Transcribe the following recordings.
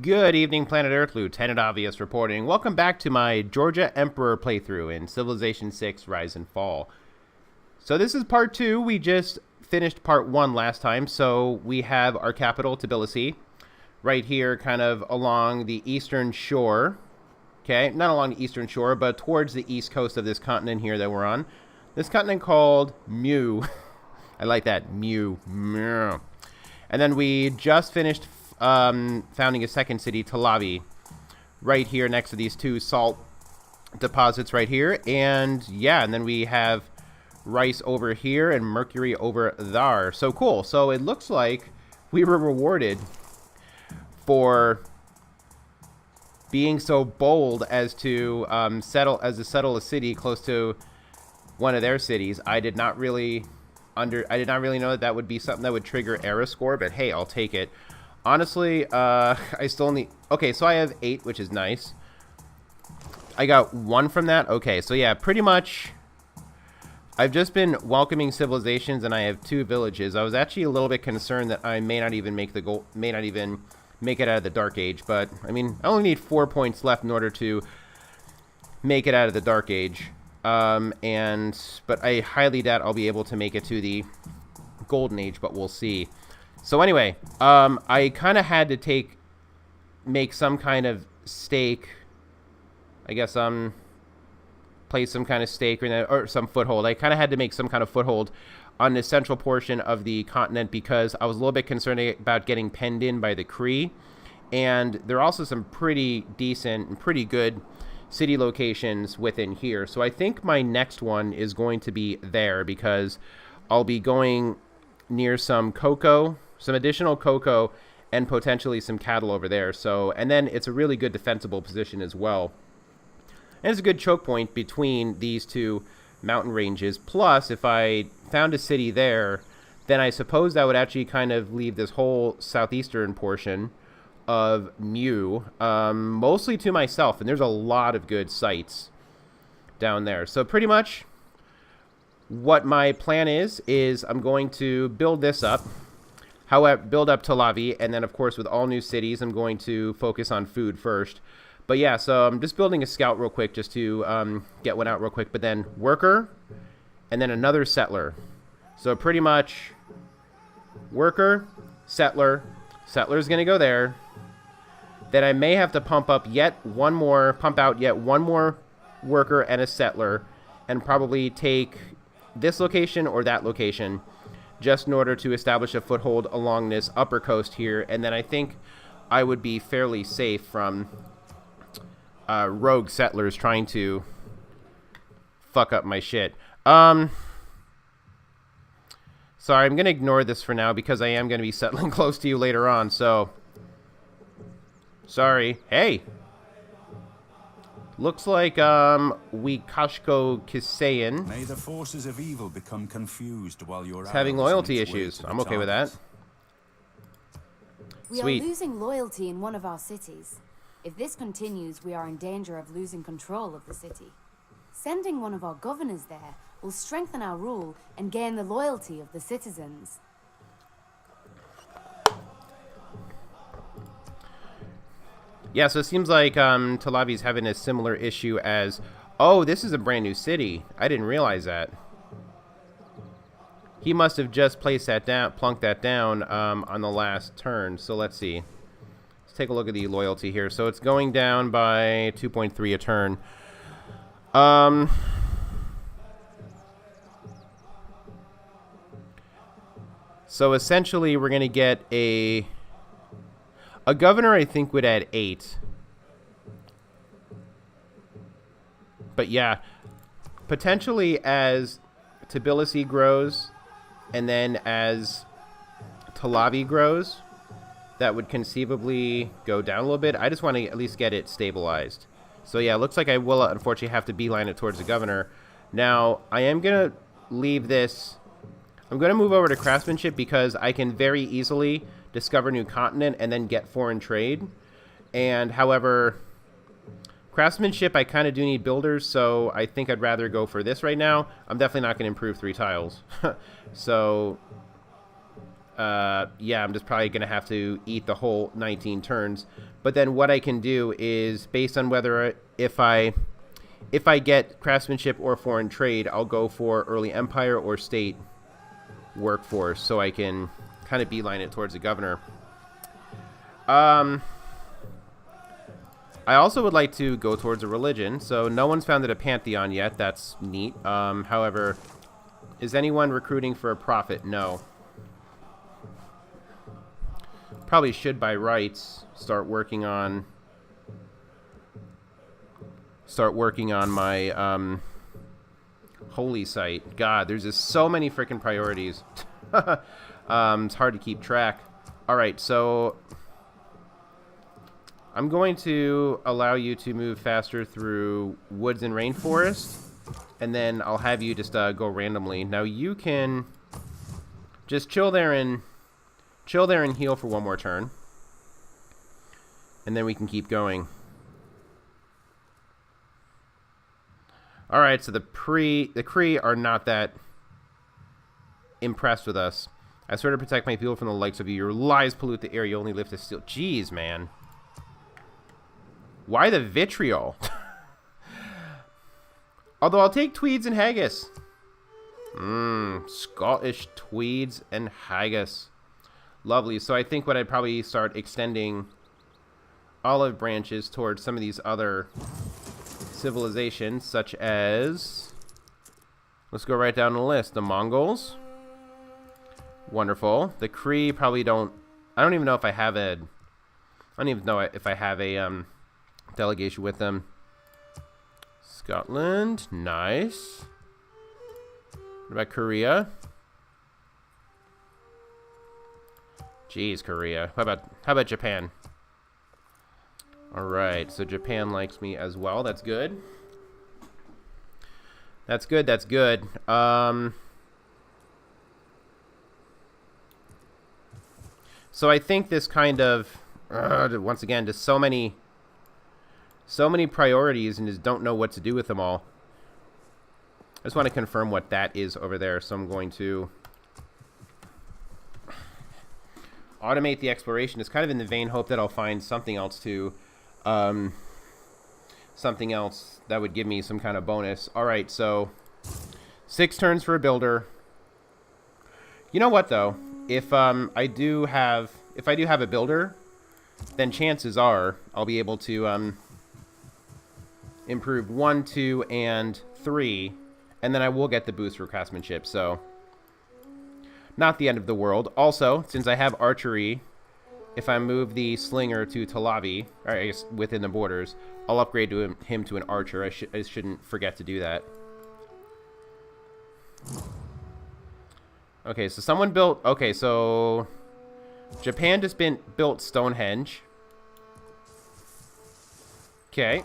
Good evening, Planet Earth. Lieutenant Obvious reporting. Welcome back to my Georgia Emperor playthrough in Civilization 6 Rise and Fall. So this is part 2. We just finished part 1 last time. So we have our capital, Tbilisi, right here kind of along the eastern shore. Okay, not along the eastern shore, but towards the east coast of this continent here that we're on. This continent called Mu. I like that, Mu. And then we just finished founding a second city, Talavi, right here next to these two salt deposits right here. And yeah, and then we have rice over here and mercury over there. So cool. So it looks like we were rewarded for being so bold as to settle a city close to one of their cities. I did not really know that that would be something that would trigger era score, but hey, I'll take it. Honestly, I still need... Okay, so I have 8, which is nice. I got 1 from that. Okay, so yeah, pretty much... I've just been welcoming civilizations, and I have 2 villages. I was actually a little bit concerned that I may not even make the goal... May not even make it out of the Dark Age, but, I mean, I only need 4 points left in order to make it out of the Dark Age. But I highly doubt I'll be able to make it to the Golden Age, but we'll see. So anyway, I kind of had to make some kind of stake, I guess, place some kind of stake or some foothold. I kind of had to make some kind of foothold on the central portion of the continent because I was a little bit concerned about getting penned in by the Cree. And there are also some pretty decent and pretty good city locations within here. So I think my next one is going to be there because I'll be going near some cocoa, some additional cocoa, and potentially some cattle over there. So, and then it's a really good defensible position as well. And it's a good choke point between these two mountain ranges. Plus, if I found a city there, then I suppose that would actually kind of leave this whole southeastern portion of Mu mostly to myself. And there's a lot of good sites down there. So pretty much what my plan is I'm going to build this up. However, build up Talavi, and then, of course, with all new cities, I'm going to focus on food first. But yeah, so I'm just building a scout real quick just to get one out real quick. But then worker, and then another settler. So pretty much worker, settler. Settler's going to go there. Then I may have to pump out yet one more worker and a settler, and probably take this location or that location, just in order to establish a foothold along this upper coast here. And then I think I would be fairly safe from rogue settlers trying to fuck up my shit. Sorry, I'm going to ignore this for now because I am going to be settling close to you later on, so... Sorry. Hey! Looks like, we Kashko Kisayan. May the forces of evil become confused while you're having loyalty issues. I'm okay with that. We Sweet. are losing loyalty in one of our cities. If this continues, we are in danger of losing control of the city. Sending one of our governors there will strengthen our rule and gain the loyalty of the citizens. Yeah, so it seems like Talavi's having a similar issue as... Oh, this is a brand new city. I didn't realize that. He must have just plunked that down on the last turn. So let's see. Let's take a look at the loyalty here. So it's going down by 2.3 a turn. So essentially we're going to get a governor, I think, would add 8. But yeah, potentially as Tbilisi grows, and then as Talavi grows, that would conceivably go down a little bit. I just want to at least get it stabilized. So yeah, it looks like I will unfortunately have to beeline it towards the governor. Now, I am going to leave this... I'm going to move over to craftsmanship because I can very easily discover new continent and then get foreign trade. And however, craftsmanship, I kind of do need builders, so I think I'd rather go for this right now. I'm definitely not going to improve 3 tiles. So Yeah, I'm just probably going to have to eat the whole 19 turns. But then what I can do is, based on whether if I get craftsmanship or foreign trade, I'll go for early empire or state workforce, so I can kind of beeline it towards the governor. I also would like to go towards a religion, so no one's founded a pantheon yet. That's neat. However, is anyone recruiting for a prophet? No. Probably should, by rights, start working on my holy site. God, there's just so many freaking priorities. It's hard to keep track. All right, so I'm going to allow you to move faster through woods and rainforest, and then I'll have you just go randomly. Now you can just chill there and heal for one more turn, and then we can keep going. All right, so the Kree are not that impressed with us. I swear to protect my people from the likes of you. Your lies pollute the air. You only live to steal. Jeez, man. Why the vitriol? Although I'll take tweeds and haggis. Scottish tweeds and haggis. Lovely. So I think what I'd probably start extending olive branches towards some of these other civilizations, such as, let's go right down the list. The Mongols. Wonderful. The Kree probably don't, I don't even know if I have a delegation with them. Scotland. Nice. What about Korea? Jeez, Korea. How about Japan? Alright, so Japan likes me as well. That's good. That's good, that's good. So I think this kind of, once again, just so many priorities and just don't know what to do with them all. I just want to confirm what that is over there, so I'm going to automate the exploration. It's kind of in the vain hope that I'll find something else something else that would give me some kind of bonus. All right, so 6 turns for a builder. You know what though? If I do have a builder, then chances are I'll be able to improve 1, 2, and 3, and then I will get the boost for craftsmanship. So not the end of the world. Also, since I have archery, if I move the slinger to Talavi, or I guess within the borders, I'll upgrade him to an archer. I shouldn't forget to do that. Okay, so someone built... Okay, so Japan just built Stonehenge. Okay.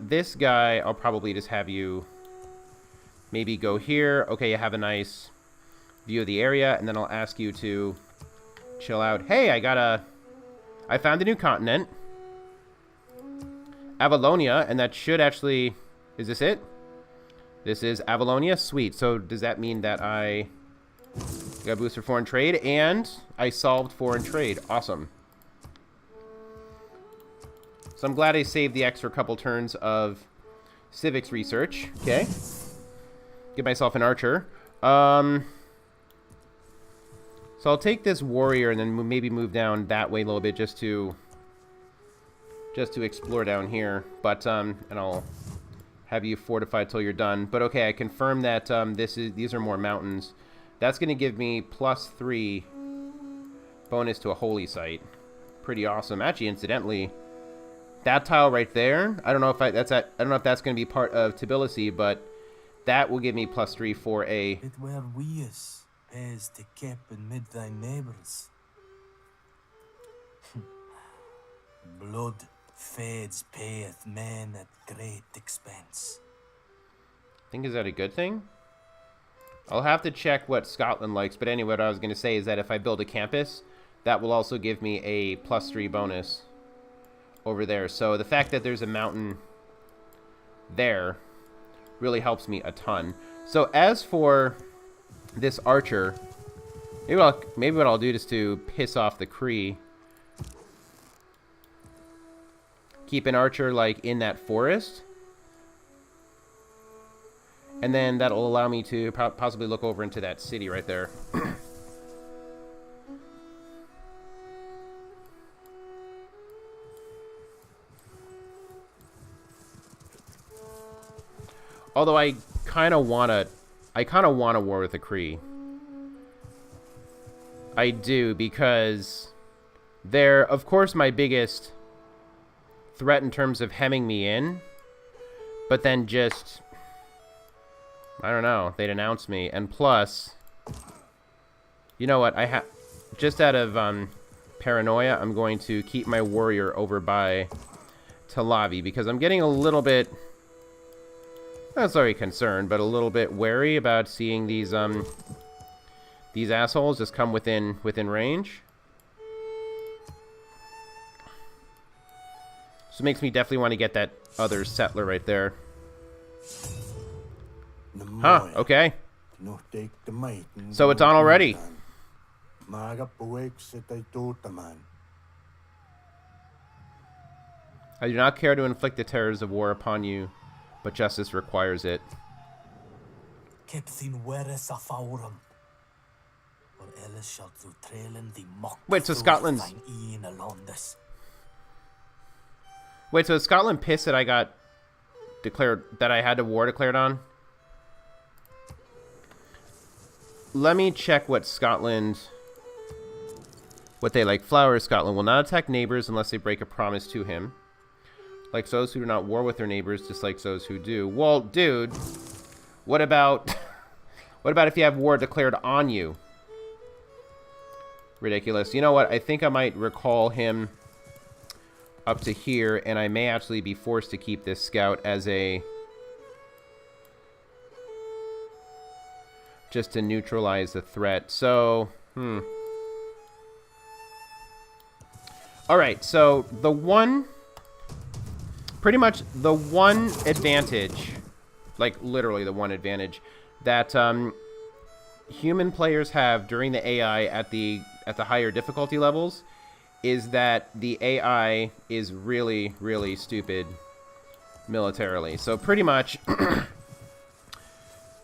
This guy, I'll probably just have you maybe go here. Okay, you have a nice view of the area, and then I'll ask you to chill out. Hey, I found a new continent. Avalonia, and that should actually... Is this it? This is Avalonia. Sweet. So does that mean that I got a boost for foreign trade, and I solved foreign trade? Awesome. So I'm glad I saved the extra couple turns of civics research. Okay. Get myself an archer. So I'll take this warrior and then maybe move down that way a little bit just to explore down here. But and I'll have you fortified till you're done. But okay, I confirm that these are more mountains. That's going to give me +3 bonus to a holy site. Pretty awesome. Actually, incidentally, that tile right there, I don't know if that's going to be part of Tbilisi, but that will give me +3 for a... It were wees pays to keep and mid thy neighbours. Blood fades payeth men at great expense. Is that a good thing? I'll have to check what Scotland likes, but anyway, what I was going to say is that if I build a campus, that will also give me a +3 bonus over there. So the fact that there's a mountain there really helps me a ton. So as for this archer, Maybe what I'll do is to piss off the Kree. Keep an archer, like, in that forest. And then that'll allow me to possibly look over into that city right there. Although I kind of want a war with the Kree. I do, because they're, of course, my biggest threat in terms of hemming me in. But then just, I don't know, they'd announce me. And plus, you know what, just out of paranoia, I'm going to keep my warrior over by Talavi, because I'm getting a little bit, not sorry concerned, but a little bit wary about seeing these assholes just come within range. So it makes me definitely want to get that other settler right there. Huh, okay. So it's on already. I do not care to inflict the terrors of war upon you, but justice requires it. Wait, so Scotland's... Wait, so is Scotland pissed that I got declared, that I had a war declared on? Let me check what Scotland... What they like. Flower Scotland will not attack neighbors unless they break a promise to him. Like those who do not war with their neighbors, dislikes those who do. Well, dude, what about... what about if you have war declared on you? Ridiculous. You know what? I think I might recall him up to here, and I may actually be forced to keep this scout as a... just to neutralize the threat. So, Alright, so the one... pretty much the one advantage, like literally the one advantage, that human players have during the AI at the higher difficulty levels is that the AI is really, really stupid militarily. So pretty much,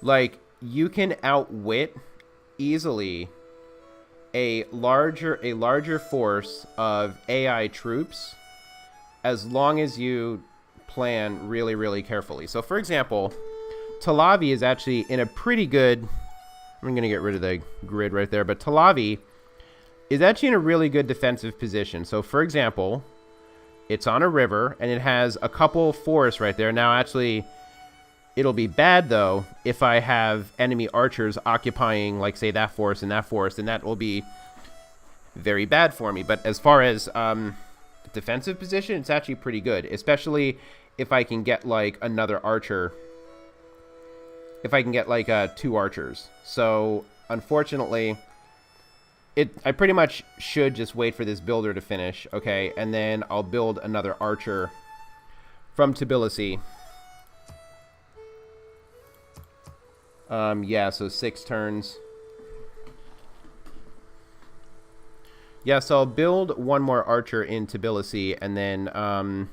like, you can outwit easily a larger force of AI troops as long as you plan really, really carefully. So, for example, Talavi is actually in a pretty good... I'm going to get rid of the grid right there, but Talavi is actually in a really good defensive position. So, for example, it's on a river, and it has a couple forests right there. Now, actually, it'll be bad, though, if I have enemy archers occupying, like, say, that forest, and that will be very bad for me. But as far as defensive position, it's actually pretty good, especially if I can get, like, another archer. If I can get, like, 2 archers. So, unfortunately... I pretty much should just wait for this builder to finish, okay? And then I'll build another archer from Tbilisi. Yeah, so 6 turns. Yeah, so I'll build one more archer in Tbilisi and then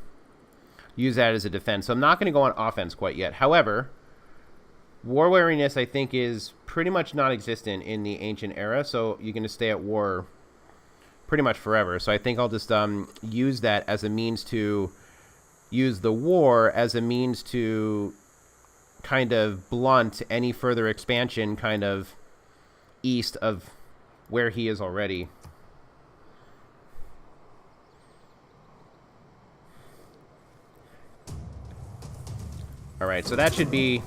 use that as a defense. So I'm not going to go on offense quite yet. However, war wariness, I think, is pretty much non-existent in the ancient era, so you're going to stay at war pretty much forever. So I think I'll just use that as a means to... use the war as a means to kind of blunt any further expansion kind of east of where he is already. Alright, so that should be...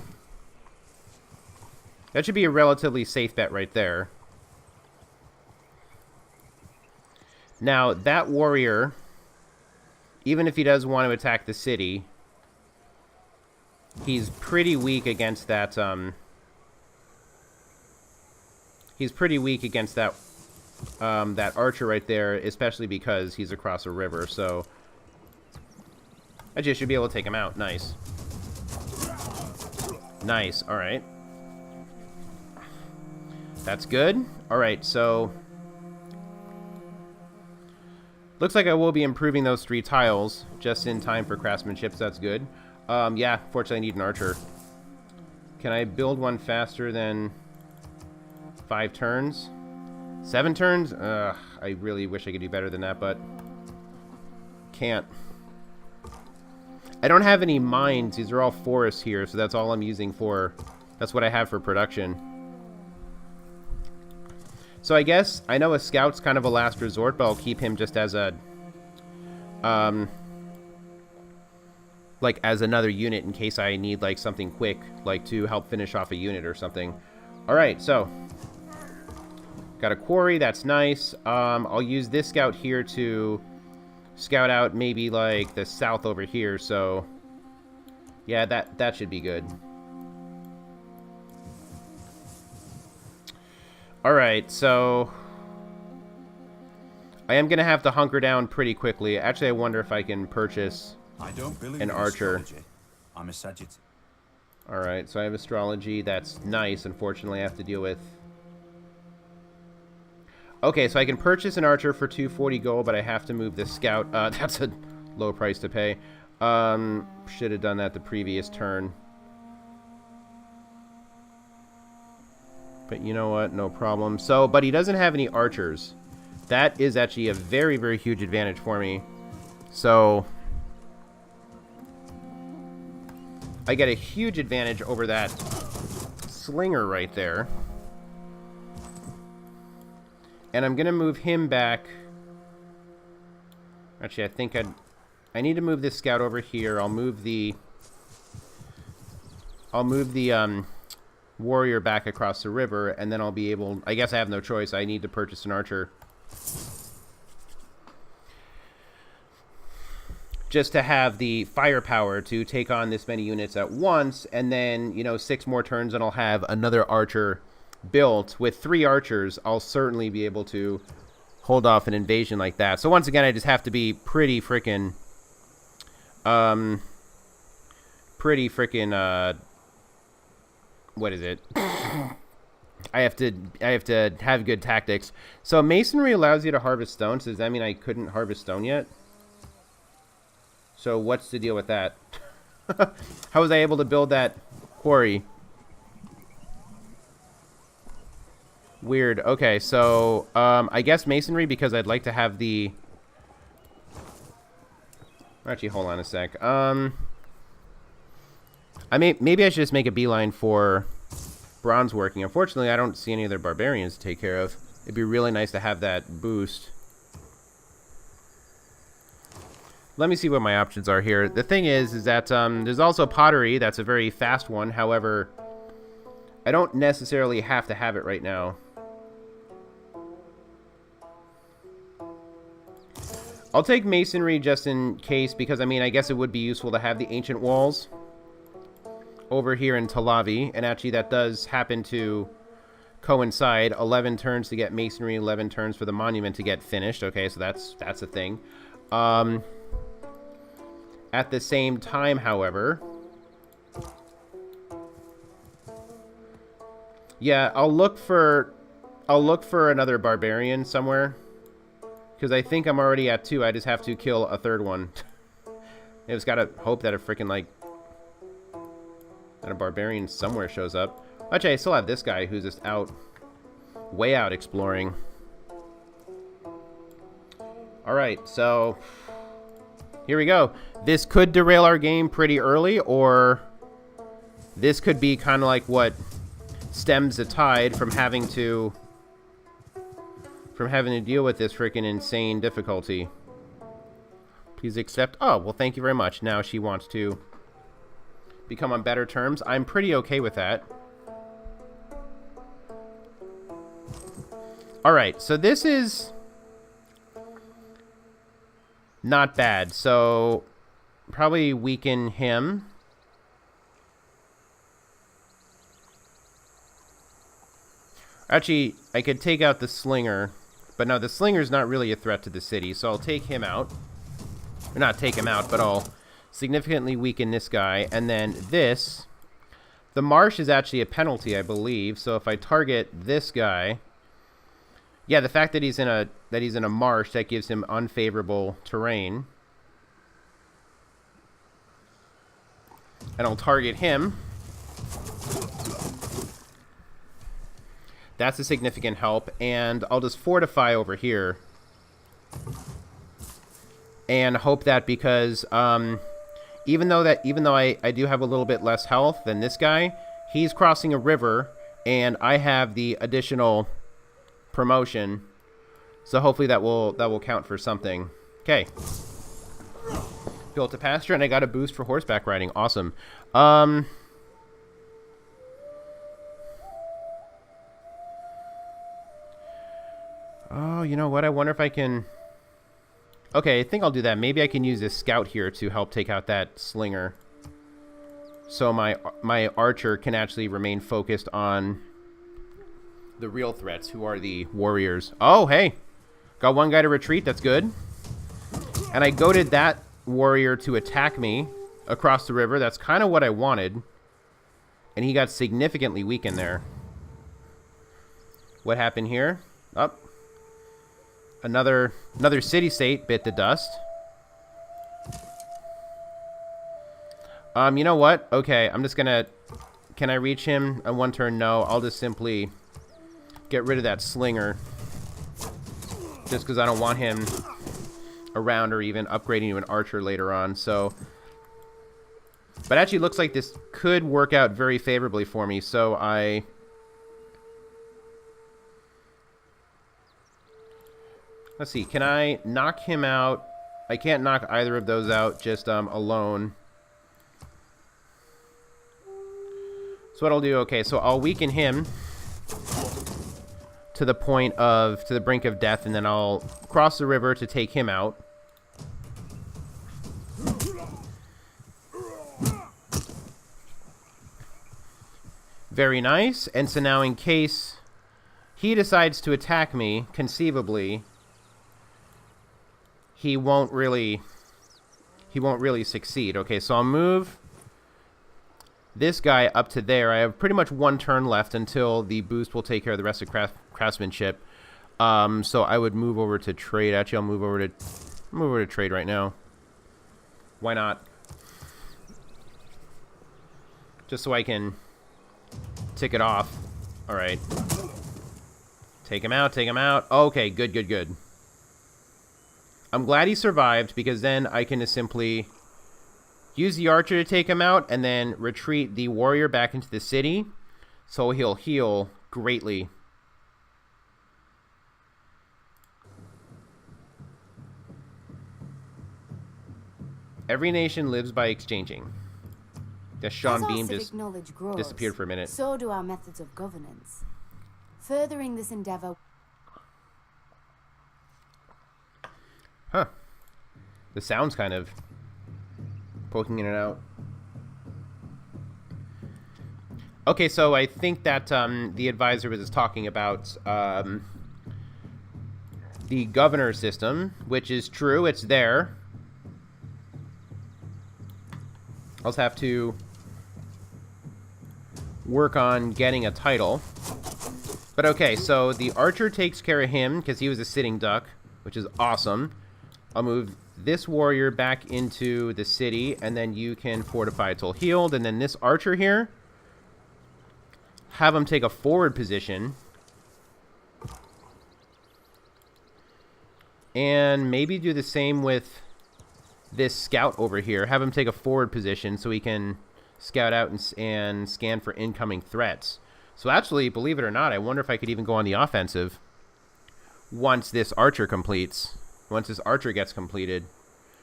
that should be a relatively safe bet right there. Now, that warrior, even if he does want to attack the city, he's pretty weak against that, he's pretty weak against that, that archer right there, especially because he's across a river, so... I just should be able to take him out. Nice. Nice, alright. That's good. Alright, so... looks like I will be improving those 3 tiles just in time for craftsmanship, so that's good. Yeah, fortunately I need an archer. Can I build one faster than 5 turns? 7 turns? I really wish I could do better than that, but can't. I don't have any mines. These are all forests here, so that's all I'm using for... that's what I have for production. So I guess, I know a scout's kind of a last resort, but I'll keep him just as a... like, as another unit in case I need, like, something quick, like, to help finish off a unit or something. Alright, so... got a quarry, that's nice. I'll use this scout here to scout out maybe, like, the south over here, so... yeah, that should be good. Alright, so... I am going to have to hunker down pretty quickly. Actually, I wonder if I can purchase an archer. Astrology. I'm a Sagittarius. Alright, so I have astrology. That's nice. Unfortunately, I have to deal with... okay, so I can purchase an archer for 240 gold, but I have to move the scout. That's a low price to pay. Should have done that the previous turn. But you know what? No problem. So, but he doesn't have any archers. That is actually a very, very huge advantage for me. So, I get a huge advantage over that slinger right there. And I'm going to move him back. Actually, I think I need to move this scout over here. I'll move the warrior back across the river, and then I'll be able... I guess I have no choice. I need to purchase an archer. Just to have the firepower to take on this many units at once, and then, you know, 6 more turns and I'll have another archer built. With 3 archers, I'll certainly be able to hold off an invasion like that. So once again, I just have to be pretty freaking... what is it? I have to have good tactics. So masonry allows you to harvest stone. So does that mean I couldn't harvest stone yet? So what's the deal with that? How was I able to build that quarry? Weird. Okay, so I guess masonry, because I'd like to have the... actually, hold on a sec. Maybe I should just make a beeline for bronze working. Unfortunately, I don't see any other barbarians to take care of. It'd be really nice to have that boost. Let me see what my options are here. The thing is that there's also pottery. That's a very fast one. However, I don't necessarily have to have it right now. I'll take masonry just in case, because, I mean, I guess it would be useful to have the ancient walls over here in Talavi, and actually that does happen to coincide. 11 turns to get masonry, 11 turns for the monument to get finished. Okay, so that's a thing. At the same time, however, yeah, I'll look for another barbarian somewhere, because I think I'm already at 2. I just have to kill a 3rd one. I just gotta hope that a freaking, like, that a barbarian somewhere shows up. Actually, I still have this guy who's just out, way out exploring. Alright, so here we go. This could derail our game pretty early, or this could be kind of like what stems the tide from having to deal with this freaking insane difficulty. Please accept. Oh, well, thank you very much. Now she wants to become on better terms. I'm pretty okay with that. Alright, so this is not bad. So probably weaken him. Actually, I could take out the slinger, but no, the slinger's not really a threat to the city, so I'll take him out. Or not take him out, but I'll significantly weaken this guy, and then this The marsh is actually a penalty, I believe. So if I target this guy, yeah, the fact that he's in a marsh, that gives him unfavorable terrain. And I'll target him. That's a significant help, and I'll just fortify over here. And hope that because even though I do have a little bit less health than this guy, he's crossing a river and I have the additional promotion. So hopefully that will count for something. Okay. Built a pasture and I got a boost for horseback riding. Awesome. Oh, you know what? I wonder if I can... Okay, I think I'll do that. Maybe I can use this scout here to help take out that slinger. So my archer can actually remain focused on the real threats, who are the warriors. Oh, hey! Got one guy to retreat. That's good. And I goaded that warrior to attack me across the river. That's kind of what I wanted. And he got significantly weakened there. What happened here? Up. Another city-state bit the dust. You know what? Okay, I'm just gonna... Can I reach him on one turn? No. I'll just simply get rid of that slinger. Just because I don't want him around or even upgrading to an archer later on, so... But actually looks like this could work out very favorably for me, so I... Let's see, can I knock him out? I can't knock either of those out just alone. So what I'll do, okay, so I'll weaken him to the point of, to the brink of death, and then I'll cross the river to take him out. Very nice. And so now in case he decides to attack me, conceivably, he won't really succeed. Okay, so I'll move this guy up to there. I have pretty much one turn left until the boost will take care of the rest of craftsmanship. So I would move over to trade. Actually, I'll move over to trade right now. Why not? Just so I can tick it off. All right. Take him out. Take him out. Okay, good, good, good. I'm glad he survived, because then I can just simply use the archer to take him out and then retreat the warrior back into the city, so he'll heal greatly. Every nation lives by exchanging. The Sean Beam just disappeared for a minute. So do our methods of governance. Furthering this endeavor... Huh. The sound's kind of poking in and out. Okay, so I think that the advisor was just talking about the governor system, which is true. It's there. I'll just have to work on getting a title. But okay, so the archer takes care of him because he was a sitting duck, which is awesome. I'll move this warrior back into the city, and then you can fortify till healed. And then this archer here, have him take a forward position. And maybe do the same with this scout over here. Have him take a forward position so he can scout out and scan for incoming threats. So actually, believe it or not, I wonder if I could even go on the offensive once this archer completes. Once this archer gets completed.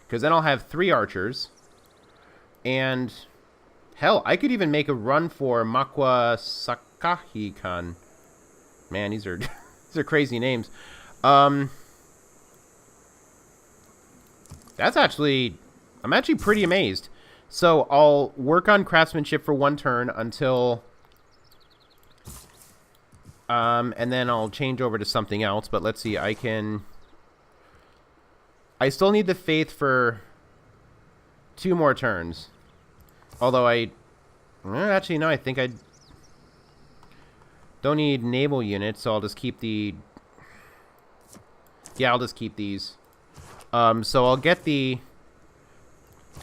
Because then I'll have 3 archers. And, hell, I could even make a run for Makwa Sakahi-kan. Man, these are, these are crazy names. That's actually... I'm actually pretty amazed. So, I'll work on craftsmanship for 1 turn until... and then I'll change over to something else. But let's see, I can... I still need the faith for 2 more turns. Although Actually, no, I think I don't need naval units, so I'll just keep the... Yeah, I'll just keep these. So I'll get the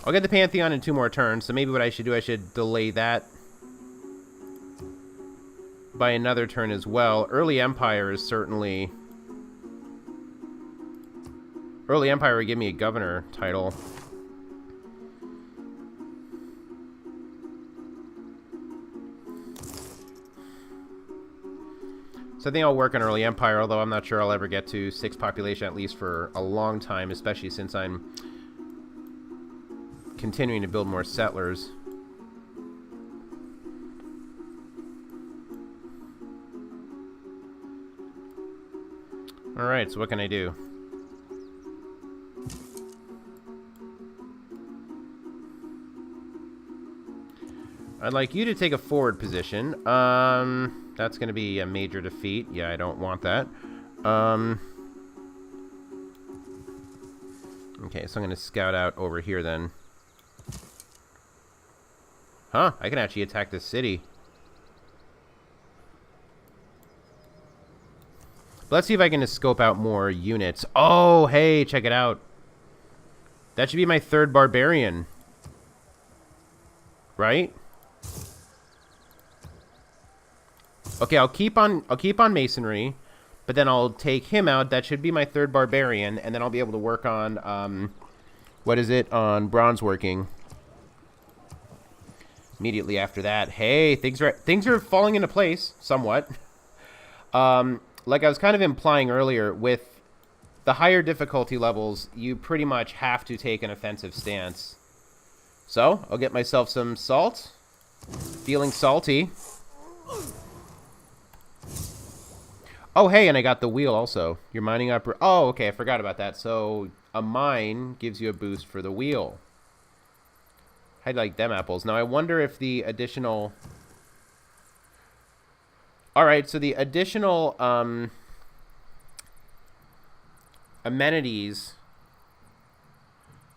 Pantheon in 2 more turns, so maybe what I should do, I should delay that by another turn as well. Early Empire is certainly... Early Empire would give me a governor title. So I think I'll work on Early Empire, although I'm not sure I'll ever get to 6 population, at least for a long time, especially since I'm continuing to build more settlers. Alright, so what can I do? I'd like you to take a forward position. That's going to be a major defeat. Yeah, I don't want that. Okay, so I'm going to scout out over here then. Huh, I can actually attack this city. Let's see if I can just scope out more units. Oh, hey, check it out. That should be my 3rd barbarian. Right? Okay, I'll keep on masonry, but then I'll take him out. That should be my 3rd barbarian, and then I'll be able to work on what is it? On bronze working. Immediately after that. Hey, things are falling into place somewhat. Like I was kind of implying earlier, with the higher difficulty levels, you pretty much have to take an offensive stance. So, I'll get myself some salt. Feeling salty. Oh, hey, and I got the wheel also. You're mining up... Oh, okay, I forgot about that. So, a mine gives you a boost for the wheel. I'd like them apples. Now, I wonder if the additional... Alright, so the additional amenities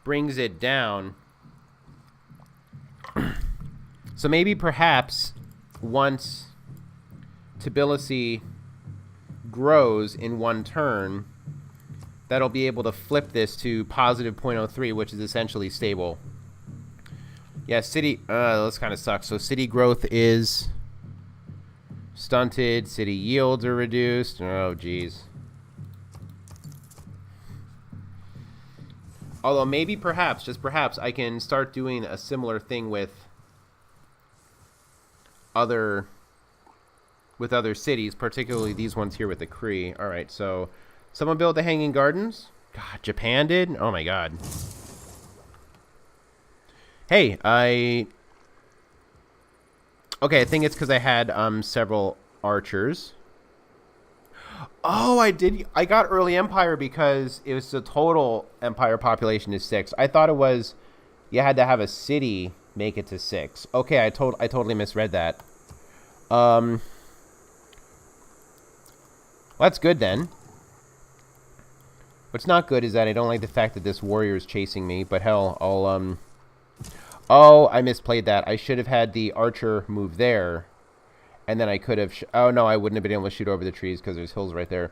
brings it down. So maybe perhaps once Tbilisi grows in 1 turn, that'll be able to flip this to positive 0.03, which is essentially stable. Yeah, city... this kind of sucks. So city growth is... stunted. City yields are reduced. Oh, geez. Although maybe perhaps, just perhaps, I can start doing a similar thing with other cities, particularly these ones here with the Kree. All right, so someone built the Hanging Gardens. God, Japan did? Oh my God. Hey, okay, I think it's because I had several archers. Oh, I got Early Empire because it was the total Empire population is 6. I thought it was you had to have a city make it to 6. Okay, I totally misread that. Well, that's good then. What's not good is that I don't like the fact that this warrior is chasing me, but hell, I'll Oh, I misplayed that. I should have had the archer move there. And then I could have... oh, no, I wouldn't have been able to shoot over the trees because there's hills right there.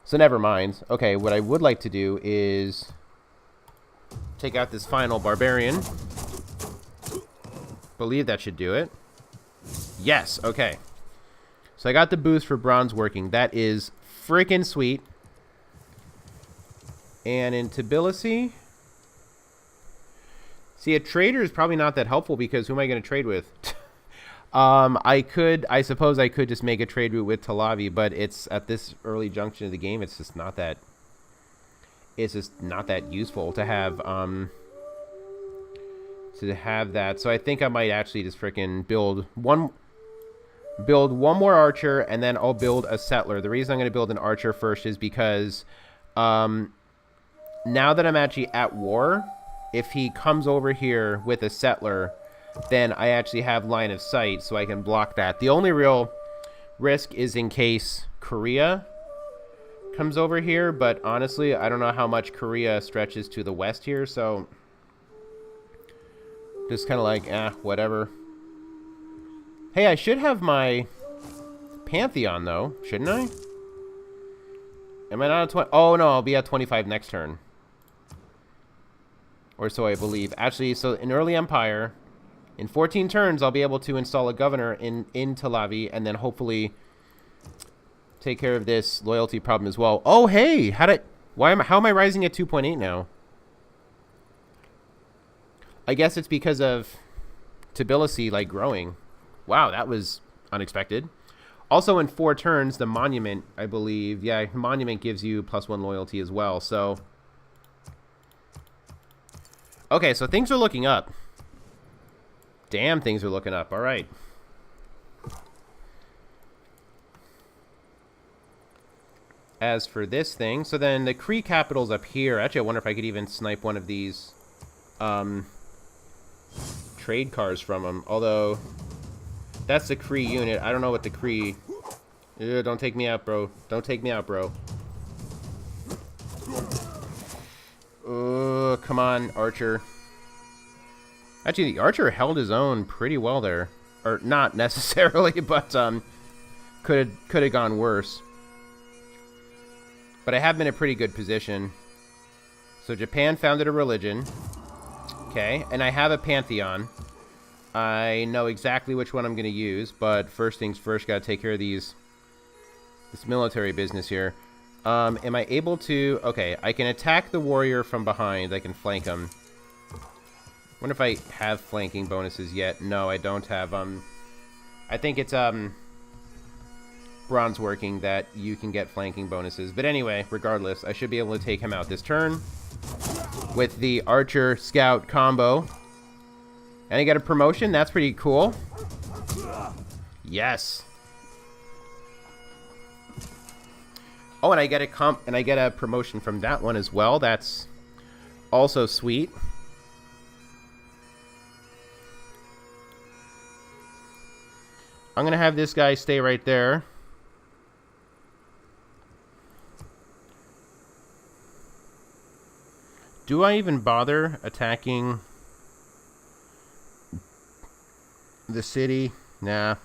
So never mind. Okay, what I would like to do is... take out this final barbarian. Believe that should do it. Yes, okay. So I got the boost for bronze working. That is freaking sweet. And in Tbilisi... see, a trader is probably not that helpful because who am I going to trade with? I suppose I could just make a trade route with Talavi, but it's at this early junction of the game, it's just not that useful to have that. So I think I might actually just freaking build one more archer, and then I'll build a settler. The reason I'm going to build an archer first is because now that I'm actually at war, if he comes over here with a settler, then I actually have line of sight, so I can block that. The only real risk is in case Korea comes over here, but honestly, I don't know how much Korea stretches to the west here, so just kind of like, whatever. Hey, I should have my Pantheon, though. Shouldn't I? Am I not at 20? Oh, no, I'll be at 25 next turn. Or so I believe. Actually, so in early Empire, in 14 turns, I'll be able to install a governor in Talavi, and then hopefully take care of this loyalty problem as well. Oh, hey! How am I rising at 2.8 now? I guess it's because of Tbilisi, like, growing. Wow, that was unexpected. Also, in 4 turns, the Monument, I believe... Yeah, Monument gives you +1 loyalty as well, so... Okay, so things are looking up. Damn, things are looking up. All right. As for this thing, so then the Kree capital's up here. Actually, I wonder if I could even snipe one of these trade cars from them. Although, that's the Kree unit. I don't know what the Kree... Ew, don't take me out, bro. Don't take me out, bro. Come on, Archer. Actually, the Archer held his own pretty well there. Or, not necessarily, but, could have gone worse. But I have been in a pretty good position. So, Japan founded a religion. Okay, and I have a Pantheon. I know exactly which one I'm going to use, but first things first, gotta take care of this military business here. Am I able to... Okay, I can attack the warrior from behind. I can flank him. Wonder if I have flanking bonuses yet. No, I don't have, I think it's, bronze working that you can get flanking bonuses. But anyway, regardless, I should be able to take him out this turn with the Archer Scout combo. And I get a promotion. That's pretty cool. Yes. Oh, and I get a promotion from that one as well. That's also sweet. I'm going to have this guy stay right there. Do I even bother attacking the city? Nah.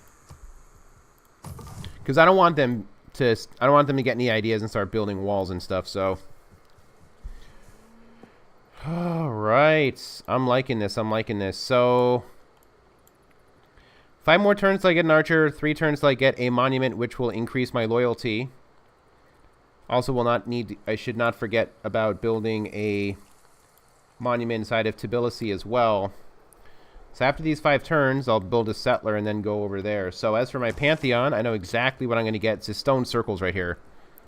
Because I don't want them to get any ideas and start building walls and stuff, so. Alright. I'm liking this. So 5 more turns till I get an Archer, 3 turns till I get a Monument, which will increase my loyalty. Also I should not forget about building a Monument inside of Tbilisi as well. So after these 5 turns, I'll build a settler and then go over there. So as for my Pantheon, I know exactly what I'm going to get. It's just stone circles right here.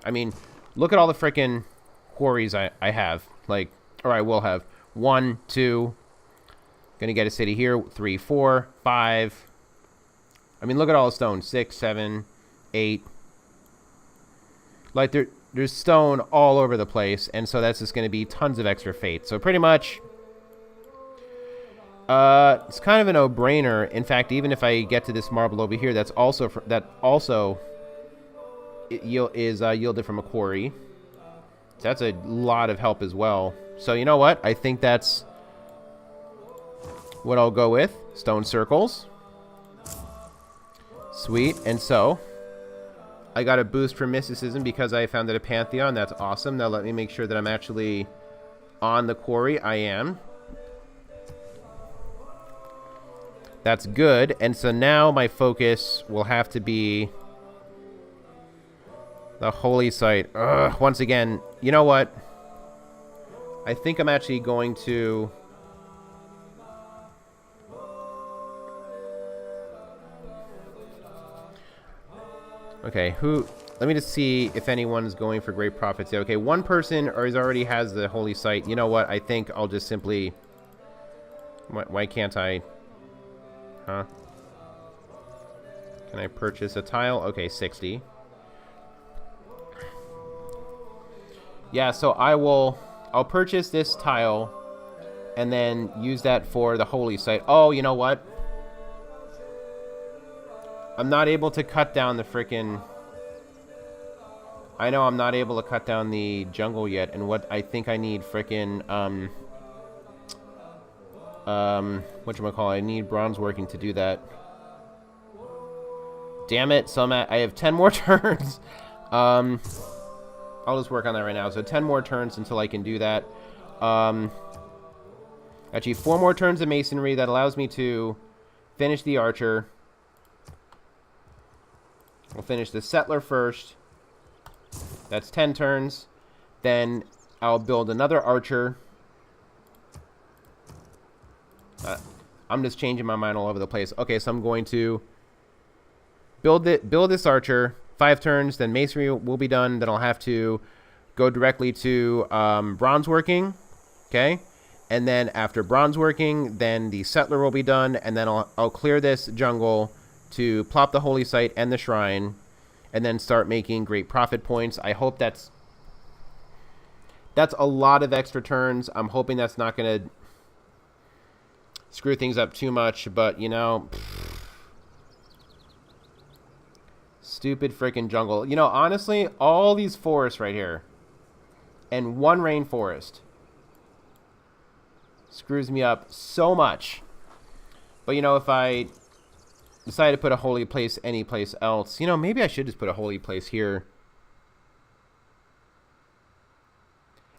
I mean, look at all the frickin' quarries I have. Like, or I will have. 1, 2. Going to get a city here. 3, 4, 5. I mean, look at all the stone. 6, 7, 8. Like, there's stone all over the place, and so that's just going to be tons of extra fate. So pretty much, it's kind of a no-brainer. In fact, even if I get to this marble over here, that's also yielded from a quarry. So that's a lot of help as well. So you know what? I think that's what I'll go with. Stone circles. Sweet. And so I got a boost for mysticism because I founded a Pantheon. That's awesome. Now let me make sure that I'm actually on the quarry. I am. That's good. And so now my focus will have to be the holy site. Ugh, once again, you know what? I think I'm actually going to... Okay, let me just see if anyone's going for great profits here. Okay, one person already has the holy site. You know what? I think I'll just simply... Why can't I... Huh? Can I purchase a tile? Okay, 60. Yeah, so I'll purchase this tile and then use that for the holy site. Oh, you know what? I'm not able to cut down the frickin'... I know I'm not able to cut down the jungle yet, and what I think I need frickin', whatchamacallit, I need bronze working to do that. Damn it. So I have 10 more turns. I'll just work on that right now. So 10 more turns until I can do that. Actually, 4 more turns of masonry. That allows me to finish the archer. We'll finish the settler first. That's 10 turns. Then I'll build another archer. I'm just changing my mind all over the place. Okay, so I'm going to build this archer. 5 turns, then masonry will be done. Then I'll have to go directly to bronze working. Okay, and then after bronze working, then the settler will be done, and then I'll clear this jungle to plop the holy site and the shrine, and then start making great profit points. I hope that's a lot of extra turns. I'm hoping that's not going to screw things up too much, but you know, stupid freaking jungle. You know, honestly, all these forests right here and one rainforest screws me up so much. But you know, if I decide to put a holy place anyplace else, you know, maybe I should just put a holy place here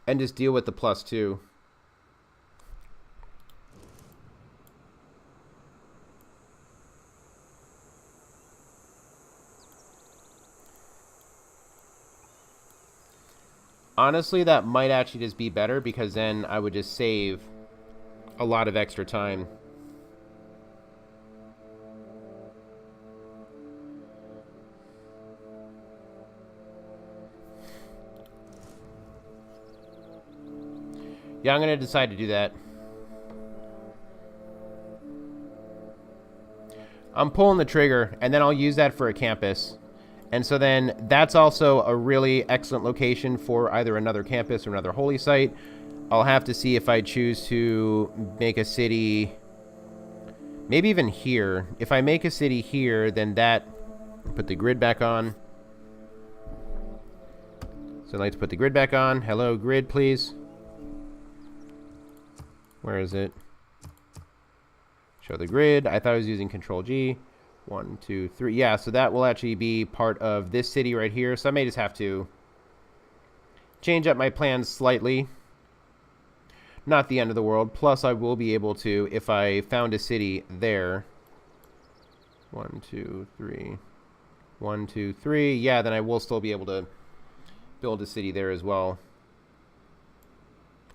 and just deal with the +2. Honestly, that might actually just be better, because then I would just save a lot of extra time. Yeah, I'm going to decide to do that. I'm pulling the trigger, and then I'll use that for a campus. And so then that's also a really excellent location for either another campus or another holy site. I'll have to see if I choose to make a city, maybe even here. If I make a city here, then that, put the grid back on. So I'd like to put the grid back on. Hello, grid, please. Where is it? Show the grid. I thought I was using Control G. 1, 2, 3. Yeah, so that will actually be part of this city right here. So I may just have to change up my plans slightly. Not the end of the world. Plus, I will be able to, if I found a city there. 1, 2, 3. 1, 2, 3. Yeah, then I will still be able to build a city there as well.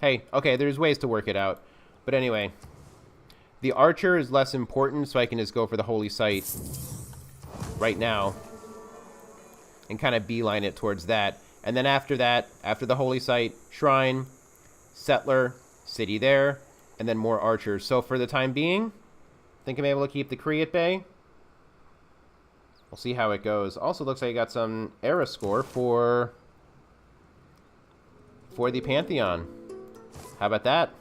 Hey, okay, there's ways to work it out. But anyway, the archer is less important, so I can just go for the holy site right now and kind of beeline it towards that. And then after that, after the holy site, shrine, settler, city there, and then more archers. So for the time being, I think I'm able to keep the Kree at bay. We'll see how it goes. Also looks like I got some era score for the Pantheon. How about that?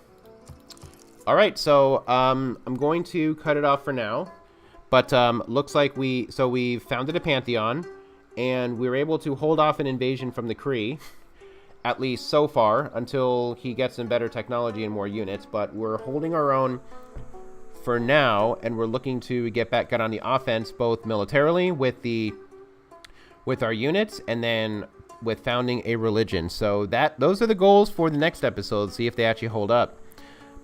All right, so I'm going to cut it off for now, but looks like we founded a Pantheon, and we were able to hold off an invasion from the Kree, at least so far, until he gets some better technology and more units. But we're holding our own for now, and we're looking to get on the offense, both militarily with our units, and then with founding a religion. So those are the goals for the next episode. See if they actually hold up.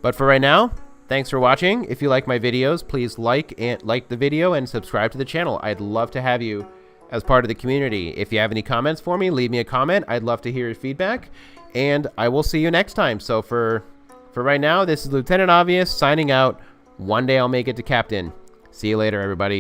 But for right now, thanks for watching. If you like my videos, please like the video and subscribe to the channel. I'd love to have you as part of the community. If you have any comments for me, leave me a comment. I'd love to hear your feedback, and I will see you next time. So for right now, this is Lieutenant Obvious signing out. One day I'll make it to Captain. See you later, everybody.